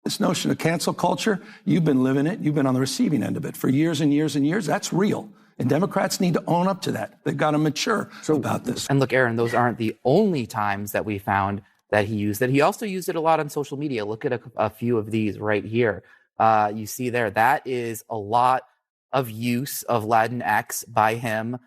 This notion of cancel culture, you've been living it. You've been on the receiving end of it for years and years and years. That's real. And Democrats need to own up to that. They've got to mature about this. And look, Aaron, those aren't the only times that we found that he used it. He also used it a lot on social media. Look at a few of these right here. You see there, that is a lot of use of Latinx by him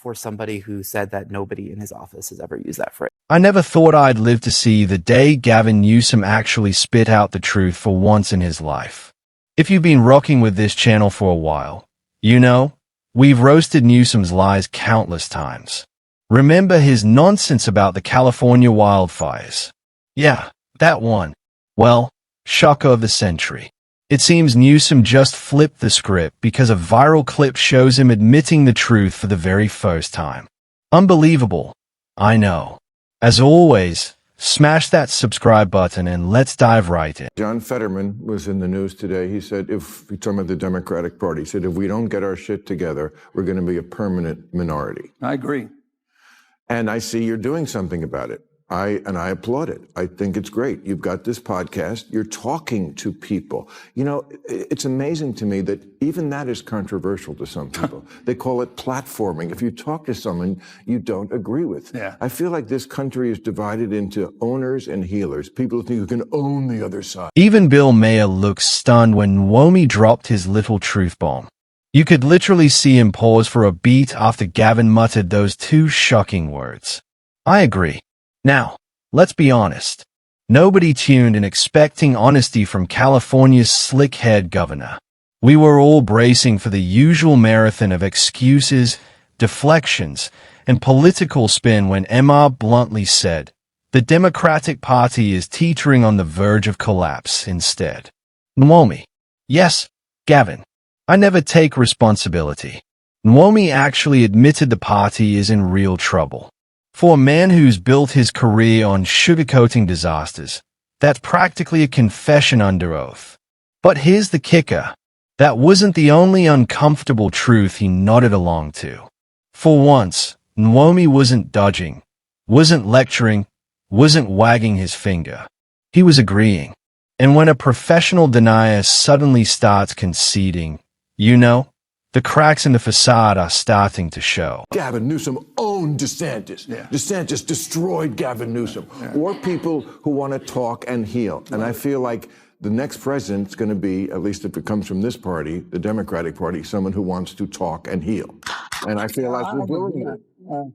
for somebody who said that nobody in his office has ever used that phrase. I never thought I'd live to see the day Gavin Newsom actually spit out the truth for once in his life. If you've been rocking with this channel for a while, you know, we've roasted Newsom's lies countless times. Remember his nonsense about the California wildfires? Yeah, that one. Well, shocker of the century. It seems Newsom just flipped the script because a viral clip shows him admitting the truth for the very first time. Unbelievable. I know. As always, smash that subscribe button and let's dive right in. John Fetterman was in the news today. He said, he's talking about the Democratic Party, he said, if we don't get our shit together, we're going to be a permanent minority. I agree. And I see you're doing something about it. I applaud it. I think it's great. You've got this podcast. You're talking to people. You know, it's amazing to me that even that is controversial to some people. They call it platforming. If you talk to someone you don't agree with. Yeah. I feel like this country is divided into owners and healers. People think you can own the other side. Even Bill Maher looks stunned when Nwomi dropped his little truth bomb. You could literally see him pause for a beat after Gavin muttered those two shocking words. I agree. Now, let's be honest. Nobody tuned in expecting honesty from California's slick-haired governor. We were all bracing for the usual marathon of excuses, deflections, and political spin when MR bluntly said, the Democratic Party is teetering on the verge of collapse instead. Nwomi. Yes, Gavin. I never take responsibility. Nwomi actually admitted the party is in real trouble. For a man who's built his career on sugarcoating disasters, that's practically a confession under oath. But here's the kicker. That wasn't the only uncomfortable truth he nodded along to. For once, Nwomi wasn't dodging, wasn't lecturing, wasn't wagging his finger. He was agreeing. And when a professional denier suddenly starts conceding, you know, the cracks in the facade are starting to show. Gavin Newsom owned DeSantis. Yeah. DeSantis destroyed Gavin Newsom. Yeah. Or people who want to talk and heal. And I feel like the next president's going to be, at least if it comes from this party, the Democratic Party, someone who wants to talk and heal. And I feel like we're doing that.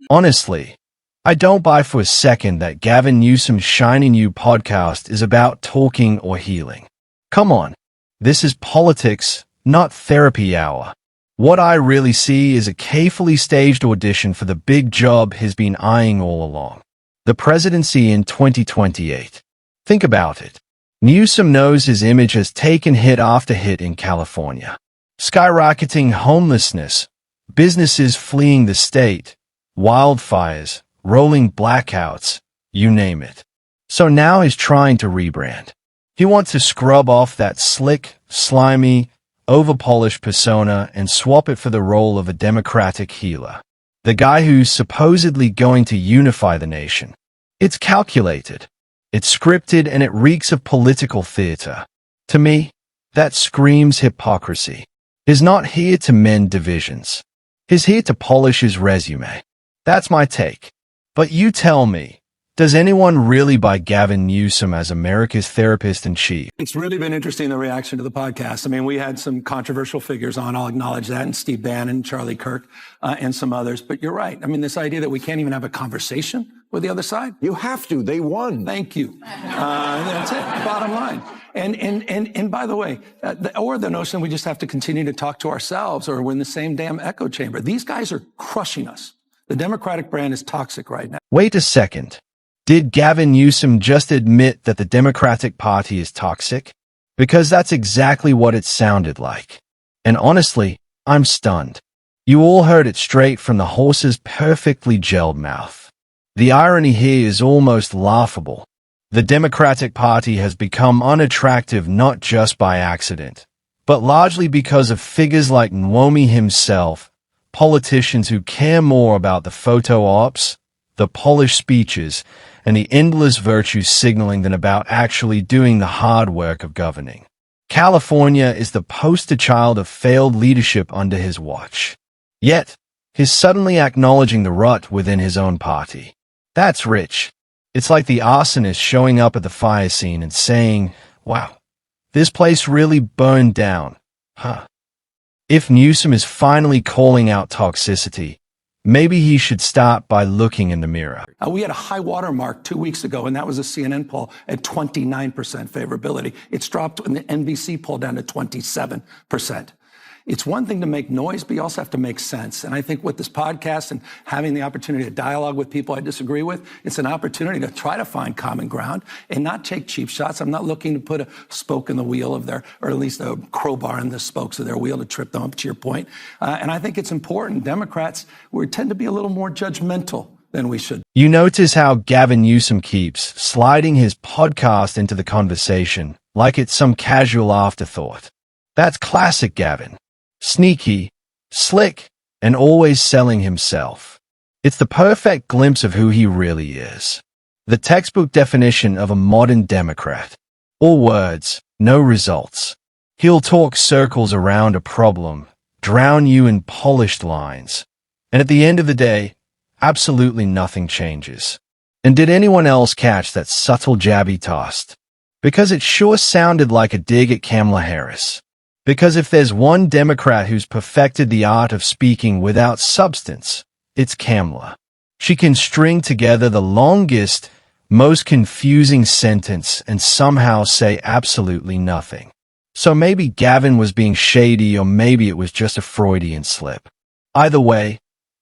Honestly, I don't buy for a second that Gavin Newsom's shiny new podcast is about talking or healing. Come on. This is politics, not therapy hour. What I really see is a carefully staged audition for the big job he's been eyeing all along. The presidency in 2028. Think about it. Newsom knows his image has taken hit after hit in California. Skyrocketing homelessness, businesses fleeing the state, wildfires, rolling blackouts, you name it. So now he's trying to rebrand. He wants to scrub off that slick, slimy, over-polished persona and swap it for the role of a Democratic healer. The guy who's supposedly going to unify the nation. It's calculated. It's scripted and it reeks of political theater. To me, that screams hypocrisy. He's not here to mend divisions. He's here to polish his resume. That's my take. But you tell me, does anyone really buy Gavin Newsom as America's therapist-in-chief? It's really been interesting, the reaction to the podcast. I mean, we had some controversial figures on, I'll acknowledge that, and Steve Bannon, Charlie Kirk, and some others. But you're right. I mean, this idea that we can't even have a conversation with the other side. You have to. They won. Thank you. That's it. Bottom line. And by the way, or the notion we just have to continue to talk to ourselves or we're in the same damn echo chamber. These guys are crushing us. The Democratic brand is toxic right now. Wait a second. Did Gavin Newsom just admit that the Democratic Party is toxic? Because that's exactly what it sounded like. And honestly, I'm stunned. You all heard it straight from the horse's perfectly gelled mouth. The irony here is almost laughable. The Democratic Party has become unattractive not just by accident, but largely because of figures like Nwomi himself, politicians who care more about the photo ops, the polished speeches, and the endless virtue signaling than about actually doing the hard work of governing. California is the poster child of failed leadership under his watch. Yet, he's suddenly acknowledging the rut within his own party. That's rich. It's like the arsonist showing up at the fire scene and saying, "Wow, this place really burned down, huh?" If Newsom is finally calling out toxicity, maybe he should start by looking in the mirror. We had a high water mark 2 weeks ago, and that was a CNN poll at 29% favorability. It's dropped in the NBC poll down to 27%. It's one thing to make noise, but you also have to make sense. And I think with this podcast and having the opportunity to dialogue with people I disagree with, it's an opportunity to try to find common ground and not take cheap shots. I'm not looking to put a spoke in the wheel of their, or at least a crowbar in the spokes of their wheel to trip them up, to your point. And I think it's important. Democrats, we tend to be a little more judgmental than we should. You notice how Gavin Newsom keeps sliding his podcast into the conversation like it's some casual afterthought. That's classic Gavin. Sneaky, slick, and always selling himself. It's the perfect glimpse of who he really is. The textbook definition of a modern Democrat. All words, no results. He'll talk circles around a problem, drown you in polished lines. And at the end of the day, absolutely nothing changes. And did anyone else catch that subtle jab he tossed? Because it sure sounded like a dig at Kamala Harris. Because if there's one Democrat who's perfected the art of speaking without substance, it's Kamala. She can string together the longest, most confusing sentence and somehow say absolutely nothing. So maybe Gavin was being shady, or maybe it was just a Freudian slip. Either way,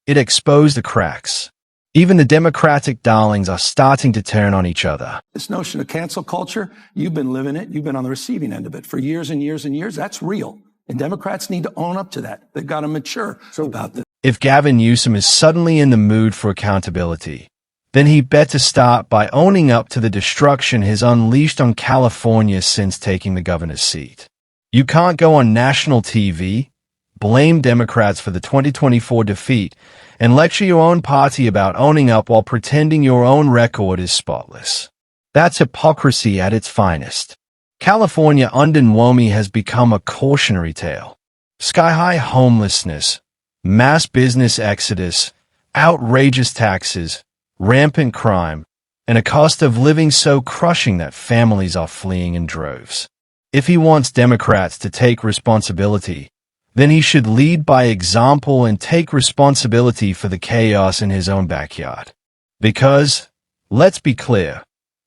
it exposed the cracks. Even the Democratic darlings are starting to turn on each other. This notion of cancel culture, you've been living it. You've been on the receiving end of it for years and years and years. That's real. And Democrats need to own up to that. They've got to mature about this. If Gavin Newsom is suddenly in the mood for accountability, then he better start by owning up to the destruction he's unleashed on California since taking the governor's seat. You can't go on national TV, blame Democrats for the 2024 defeat, and lecture your own party about owning up while pretending your own record is spotless. That's hypocrisy at its finest. California under Nwomi has become a cautionary tale. Sky-high homelessness, mass business exodus, outrageous taxes, rampant crime, and a cost of living so crushing that families are fleeing in droves. If he wants Democrats to take responsibility, then he should lead by example and take responsibility for the chaos in his own backyard. Because, let's be clear,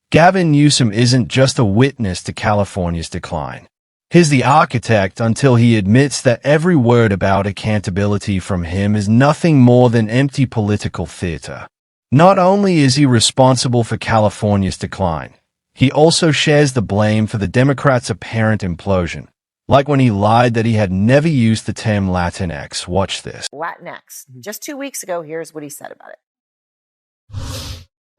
Gavin Newsom isn't just a witness to California's decline. He's the architect until he admits that every word about accountability from him is nothing more than empty political theater. Not only is he responsible for California's decline, he also shares the blame for the Democrats' apparent implosion. Like when he lied that he had never used the term Latinx. Watch this. Latinx. Just 2 weeks ago, here's what he said about it.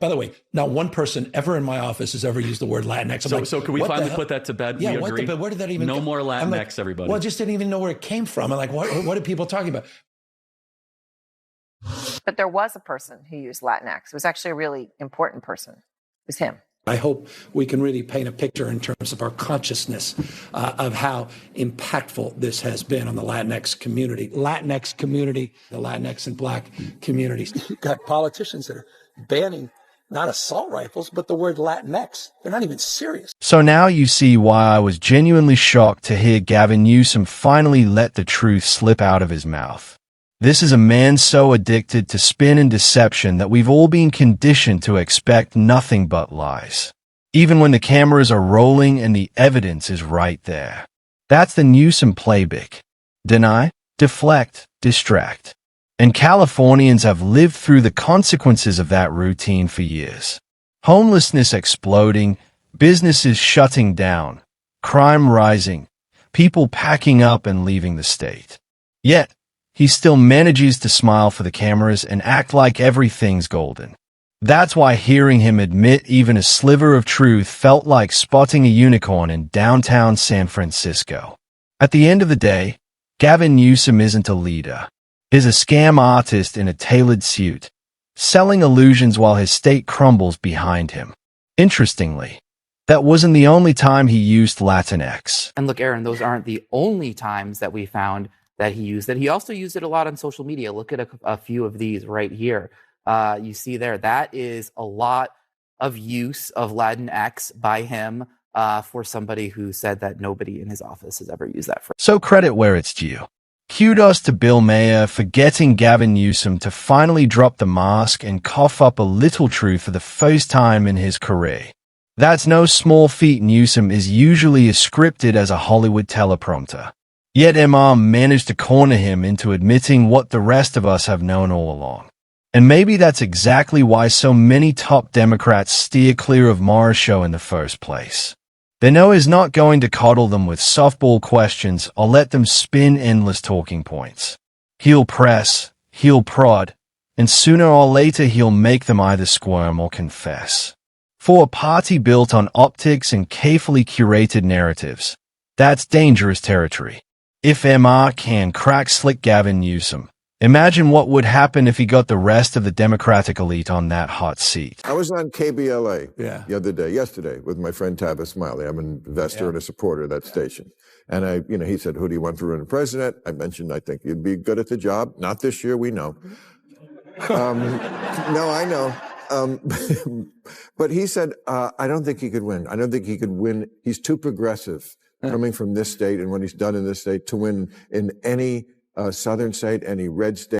By the way, not one person ever in my office has ever used the word Latinx. So can we finally put that to bed? Yeah, we agree. Where did that even No go? more Latinx, everybody. Well, I just didn't even know where it came from. I'm like, what are people talking about? But there was a person who used Latinx. It was actually a really important person. It was him. I hope we can really paint a picture in terms of our consciousness of how impactful this has been on the Latinx community. The Latinx and Black communities. You've got politicians that are banning not assault rifles, but the word Latinx. They're not even serious. So now you see why I was genuinely shocked to hear Gavin Newsom finally let the truth slip out of his mouth. This is a man so addicted to spin and deception that we've all been conditioned to expect nothing but lies. Even when the cameras are rolling and the evidence is right there. That's the Newsom playbook. Deny, deflect, distract. And Californians have lived through the consequences of that routine for years. Homelessness exploding, businesses shutting down, crime rising, people packing up and leaving the state. Yet, he still manages to smile for the cameras and act like everything's golden. That's why hearing him admit even a sliver of truth felt like spotting a unicorn in downtown San Francisco. At the end of the day, Gavin Newsom isn't a leader. He's a scam artist in a tailored suit, selling illusions while his state crumbles behind him. Interestingly, that wasn't the only time he used Latinx. And look, Aaron, those aren't the only times that we found that he used it. He also used it a lot on social media. Look at a few of these right here. You see there, that is a lot of use of Latinx by him for somebody who said that nobody in his office has ever used that phrase. So credit where it's due. Kudos to Bill Maher for getting Gavin Newsom to finally drop the mask and cough up a little truth for the first time in his career. That's no small feat. Newsom is usually as scripted as a Hollywood teleprompter. Yet Maher managed to corner him into admitting what the rest of us have known all along. And maybe that's exactly why so many top Democrats steer clear of Maher's show in the first place. They know he's not going to coddle them with softball questions or let them spin endless talking points. He'll press, he'll prod, and sooner or later he'll make them either squirm or confess. For a party built on optics and carefully curated narratives, that's dangerous territory. If Maher can crack slick Gavin Newsom, imagine what would happen if he got the rest of the Democratic elite on that hot seat. I was on KBLA yesterday, with my friend Tavis Smiley. I'm an investor and a supporter of that station. And he said, who do you want for running president? I mentioned, I think you'd be good at the job. Not this year, we know. No, I know. But he said, I don't think he could win. I don't think he could win. He's too progressive coming from this state and what he's done in this state to win in any southern state, any red state.